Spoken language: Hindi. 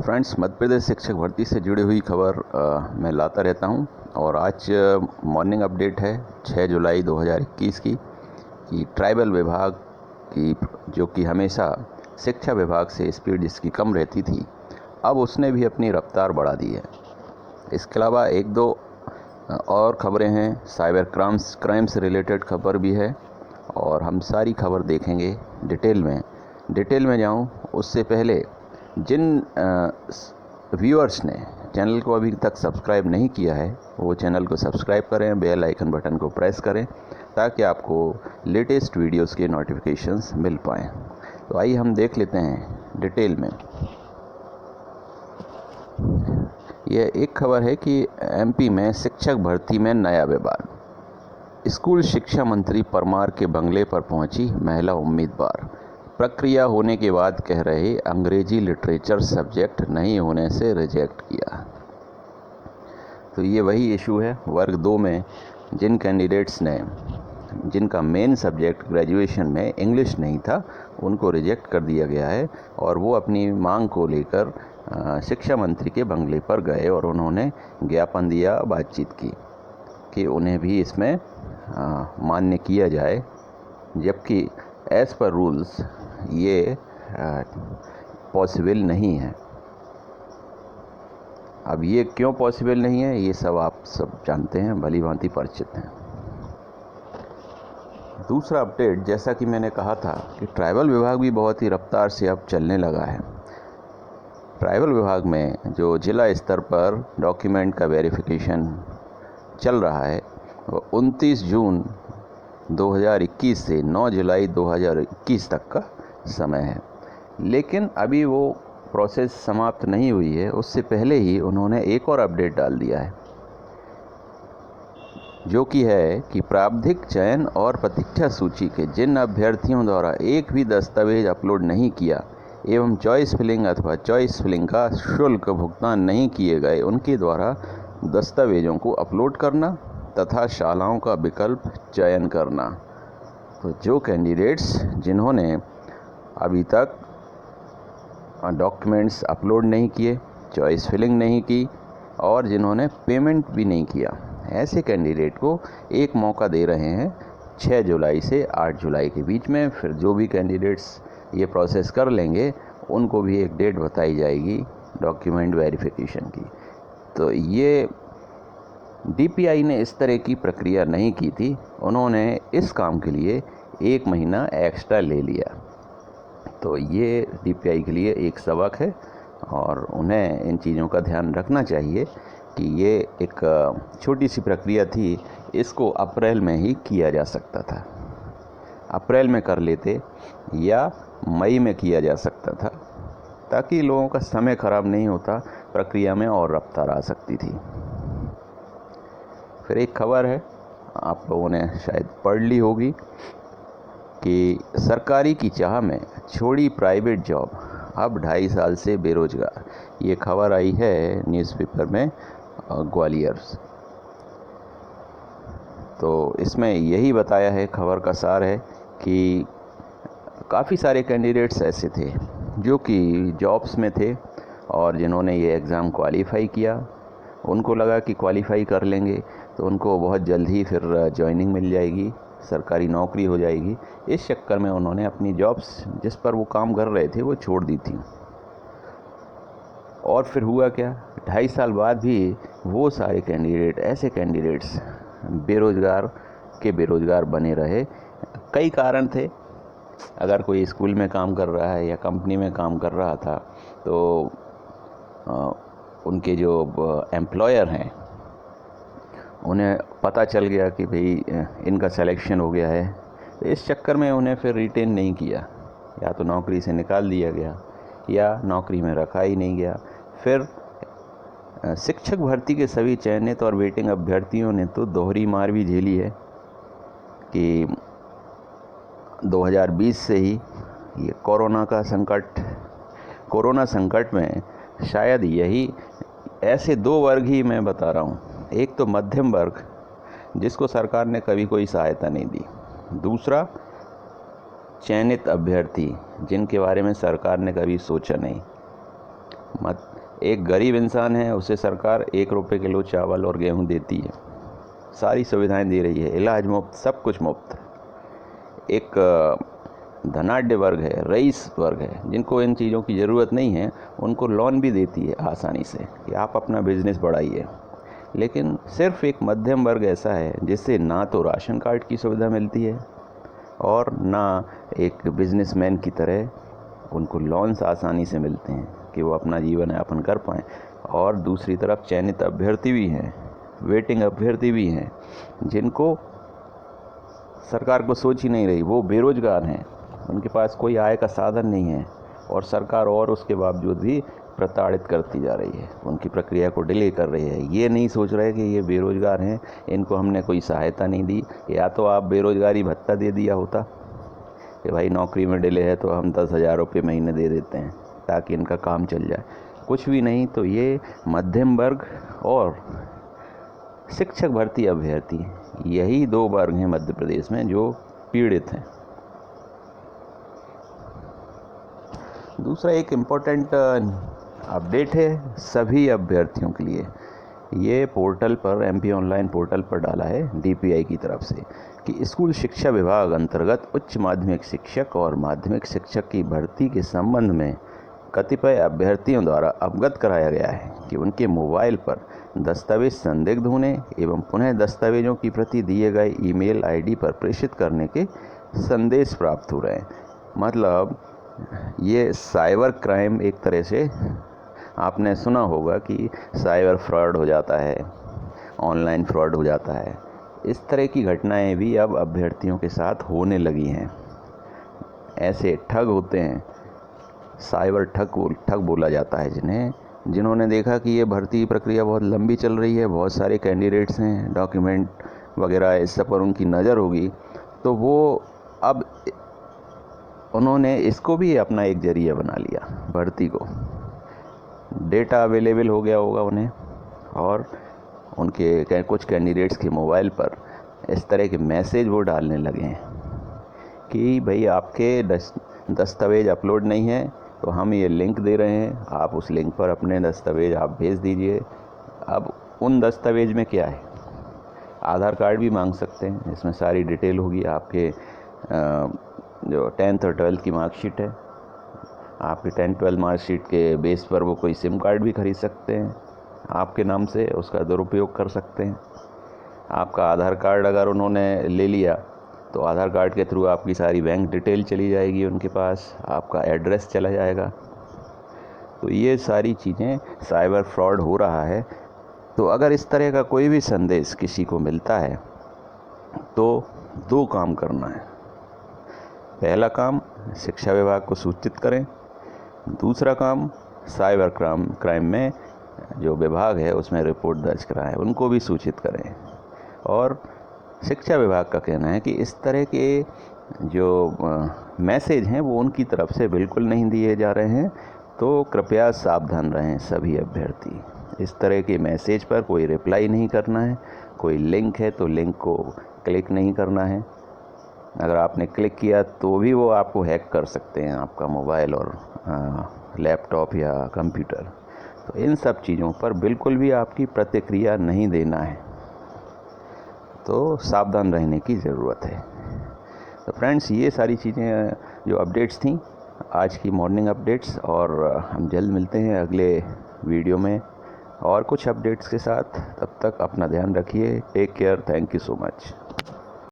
फ्रेंड्स, मध्य प्रदेश शिक्षक भर्ती से जुड़ी हुई खबर मैं लाता रहता हूं और आज मॉर्निंग अपडेट है 6 जुलाई 2021 की कि ट्राइबल विभाग की जो कि हमेशा शिक्षा विभाग से स्पीड जिसकी कम रहती थी, अब उसने भी अपनी रफ्तार बढ़ा दी है। इसके अलावा एक दो और खबरें हैं, साइबर क्राइम से रिलेटेड खबर भी है और हम सारी खबर देखेंगे डिटेल में जाऊं उससे पहले जिन व्यूअर्स ने चैनल को अभी तक सब्सक्राइब नहीं किया है वो चैनल को सब्सक्राइब करें, बेल आइकन बटन को प्रेस करें ताकि आपको लेटेस्ट वीडियोस के नोटिफिकेशंस मिल पाएँ। तो आइए हम देख लेते हैं डिटेल में। यह एक खबर है कि एमपी में शिक्षक भर्ती में नया विवाद। स्कूल शिक्षा मंत्री परमार के बंगले पर पहुंची महिला उम्मीदवार। प्रक्रिया होने के बाद कह रहे अंग्रेजी लिटरेचर सब्जेक्ट नहीं होने से रिजेक्ट किया। तो ये वही इशू है, वर्ग 2 में जिन कैंडिडेट्स ने जिनका मेन सब्जेक्ट ग्रेजुएशन में इंग्लिश नहीं था उनको रिजेक्ट कर दिया गया है और वो अपनी मांग को लेकर शिक्षा मंत्री के बंगले पर गए और उन्होंने ज्ञापन दिया, बातचीत की कि उन्हें भी इसमें मान्य किया जाए, जबकि एज़ पर रूल्स ये पॉसिबल नहीं है। अब ये क्यों पॉसिबल नहीं है ये सब आप सब जानते हैं, भली भांति परिचित हैं। दूसरा अपडेट, जैसा कि मैंने कहा था कि ट्राइबल विभाग भी बहुत ही रफ्तार से अब चलने लगा है। ट्राइबल विभाग में जो जिला स्तर पर डॉक्यूमेंट का वेरिफिकेशन चल रहा है वो 29 जून 2021 से 9 जुलाई 2021 तक का समय है, लेकिन अभी वो प्रोसेस समाप्त नहीं हुई है। उससे पहले ही उन्होंने एक और अपडेट डाल दिया है, जो कि है कि प्रारंभिक चयन और प्रतीक्षा सूची के जिन अभ्यर्थियों द्वारा एक भी दस्तावेज अपलोड नहीं किया एवं चॉइस फिलिंग अथवा चॉइस फिलिंग का शुल्क भुगतान नहीं किए गए, उनके द्वारा दस्तावेजों को अपलोड करना तथा शालाओं का विकल्प चयन करना। तो जो कैंडिडेट्स जिन्होंने अभी तक डॉक्यूमेंट्स अपलोड नहीं किए, चॉइस फिलिंग नहीं की और जिन्होंने पेमेंट भी नहीं किया, ऐसे कैंडिडेट को एक मौका दे रहे हैं 6 जुलाई से 8 जुलाई के बीच में। फिर जो भी कैंडिडेट्स ये प्रोसेस कर लेंगे उनको भी एक डेट बताई जाएगी डॉक्यूमेंट वेरिफिकेशन की। तो ये डीपीआई ने इस तरह की प्रक्रिया नहीं की थी, उन्होंने इस काम के लिए 1 महीना एक्स्ट्रा ले लिया। तो ये डीपीआई के लिए एक सबक है और उन्हें इन चीज़ों का ध्यान रखना चाहिए कि ये एक छोटी सी प्रक्रिया थी, इसको अप्रैल में ही किया जा सकता था। अप्रैल में कर लेते या मई में किया जा सकता था ताकि लोगों का समय ख़राब नहीं होता, प्रक्रिया में और रफ्तार आ सकती थी। फिर एक खबर है, आप लोगों ने शायद पढ़ ली होगी कि सरकारी की चाह में छोड़ी प्राइवेट जॉब, अब 2.5 साल से बेरोजगार। ये खबर आई है न्यूज़पेपर में ग्वालियर। तो इसमें यही बताया है, खबर का सार है कि काफ़ी सारे कैंडिडेट्स ऐसे थे जो कि जॉब्स में थे और जिन्होंने ये एग्ज़ाम क्वालिफ़ाई किया, उनको लगा कि क्वालिफ़ाई कर लेंगे तो उनको बहुत जल्द ही फिर जॉइनिंग मिल जाएगी, सरकारी नौकरी हो जाएगी। इस चक्कर में उन्होंने अपनी जॉब्स जिस पर वो काम कर रहे थे वो छोड़ दी थी। और फिर हुआ क्या, 2.5 साल बाद भी वो सारे ऐसे कैंडिडेट्स बेरोज़गार बने रहे। कई कारण थे। अगर कोई स्कूल में काम कर रहा है या कंपनी में काम कर रहा था तो उनके जो एम्प्लॉयर हैं उन्हें पता चल गया कि भाई इनका सिलेक्शन हो गया है, तो इस चक्कर में उन्हें फिर रिटेन नहीं किया, या तो नौकरी से निकाल दिया गया या नौकरी में रखा ही नहीं गया। फिर शिक्षक भर्ती के सभी चयनित और वेटिंग अभ्यर्थियों ने तो दोहरी मार भी झेली है कि 2020 से ही ये कोरोना संकट में शायद यही ऐसे 2 वर्ग ही मैं बता रहा हूँ। एक तो मध्यम वर्ग जिसको सरकार ने कभी कोई सहायता नहीं दी, दूसरा चयनित अभ्यर्थी जिनके बारे में सरकार ने कभी सोचा नहीं। एक गरीब इंसान है, उसे सरकार 1 रुपये किलो चावल और गेहूँ देती है, सारी सुविधाएं दे रही है, इलाज मुफ्त, सब कुछ मुफ्त। एक धनाढ्य वर्ग है, रईस वर्ग है, जिनको इन चीज़ों की ज़रूरत नहीं है, उनको लोन भी देती है आसानी से कि आप अपना बिजनेस बढ़ाइए। लेकिन सिर्फ एक मध्यम वर्ग ऐसा है जिससे ना तो राशन कार्ड की सुविधा मिलती है और ना एक बिजनेसमैन की तरह उनको लोन्स आसानी से मिलते हैं कि वो अपना जीवन यापन कर पाएँ। और दूसरी तरफ चयनित अभ्यर्थी भी हैं, वेटिंग अभ्यर्थी भी हैं, जिनको सरकार को सोच ही नहीं रही। वो बेरोजगार हैं, उनके पास कोई आय का साधन नहीं है और सरकार और उसके बावजूद भी प्रताड़ित करती जा रही है, उनकी प्रक्रिया को डिले कर रही है। ये नहीं सोच रहे कि ये बेरोजगार हैं, इनको हमने कोई सहायता नहीं दी। या तो आप बेरोजगारी भत्ता दे दिया होता कि भाई नौकरी में डिले है तो हम 10,000 रुपये महीने दे देते हैं ताकि इनका काम चल जाए। कुछ भी नहीं। तो ये मध्यम वर्ग और शिक्षक भर्ती अभ्यर्थी, यही 2 वर्ग हैं मध्य प्रदेश में जो पीड़ित हैं। दूसरा एक इम्पोर्टेंट अपडेट है सभी अभ्यर्थियों के लिए। ये पोर्टल पर MP ऑनलाइन पोर्टल पर डाला है DPI की तरफ से कि स्कूल शिक्षा विभाग अंतर्गत उच्च माध्यमिक शिक्षक और माध्यमिक शिक्षक की भर्ती के संबंध में कतिपय अभ्यर्थियों द्वारा अवगत कराया गया है कि उनके मोबाइल पर दस्तावेज संदिग्ध होने एवं पुनः दस्तावेजों की प्रति दिए गए ईमेल ID पर प्रेषित करने के संदेश प्राप्त हो रहे हैं। मतलब ये साइबर क्राइम, एक तरह से आपने सुना होगा कि साइबर फ्रॉड हो जाता है, ऑनलाइन फ्रॉड हो जाता है। इस तरह की घटनाएं भी अब अभ्यर्थियों के साथ होने लगी हैं। ऐसे ठग होते हैं, साइबर ठग बोला जाता है जिन्होंने देखा कि ये भर्ती प्रक्रिया बहुत लंबी चल रही है, बहुत सारे कैंडिडेट्स हैं, डॉक्यूमेंट वगैरह इस सब पर उनकी नज़र होगी, तो वो अब उन्होंने इसको भी अपना एक जरिया बना लिया भर्ती को। डेटा अवेलेबल हो गया होगा उन्हें और उनके कुछ कैंडिडेट्स के मोबाइल पर इस तरह के मैसेज वो डालने लगे हैं कि भाई आपके दस्तावेज अपलोड नहीं है तो हम ये लिंक दे रहे हैं, आप उस लिंक पर अपने दस्तावेज आप भेज दीजिए। अब उन दस्तावेज में क्या है, आधार कार्ड भी मांग सकते हैं, इसमें सारी डिटेल होगी। आपके जो 10th और 12th की मार्कशीट है, आपके 10-12 मार्कशीट के बेस पर वो कोई सिम कार्ड भी खरीद सकते हैं आपके नाम से, उसका दुरुपयोग कर सकते हैं। आपका आधार कार्ड अगर उन्होंने ले लिया तो आधार कार्ड के थ्रू आपकी सारी बैंक डिटेल चली जाएगी उनके पास, आपका एड्रेस चला जाएगा। तो ये सारी चीज़ें, साइबर फ्रॉड हो रहा है। तो अगर इस तरह का कोई भी संदेश किसी को मिलता है तो 2 काम करना है। पहला काम, शिक्षा विभाग को सूचित करें। दूसरा काम, साइबर क्राइम में जो विभाग है उसमें रिपोर्ट दर्ज कराएं, उनको भी सूचित करें। और शिक्षा विभाग का कहना है कि इस तरह के जो मैसेज हैं वो उनकी तरफ से बिल्कुल नहीं दिए जा रहे हैं, तो कृपया सावधान रहें सभी अभ्यर्थी। इस तरह के मैसेज पर कोई रिप्लाई नहीं करना है। कोई लिंक है तो लिंक को क्लिक नहीं करना है। अगर आपने क्लिक किया तो भी वो आपको हैक कर सकते हैं, आपका मोबाइल और लैपटॉप या कंप्यूटर। तो इन सब चीज़ों पर बिल्कुल भी आपकी प्रतिक्रिया नहीं देना है, तो सावधान रहने की ज़रूरत है। तो फ्रेंड्स, ये सारी चीज़ें जो अपडेट्स थी आज की मॉर्निंग अपडेट्स, और हम जल्द मिलते हैं अगले वीडियो में और कुछ अपडेट्स के साथ। तब तक अपना ध्यान रखिए। Take care. Thank you so much.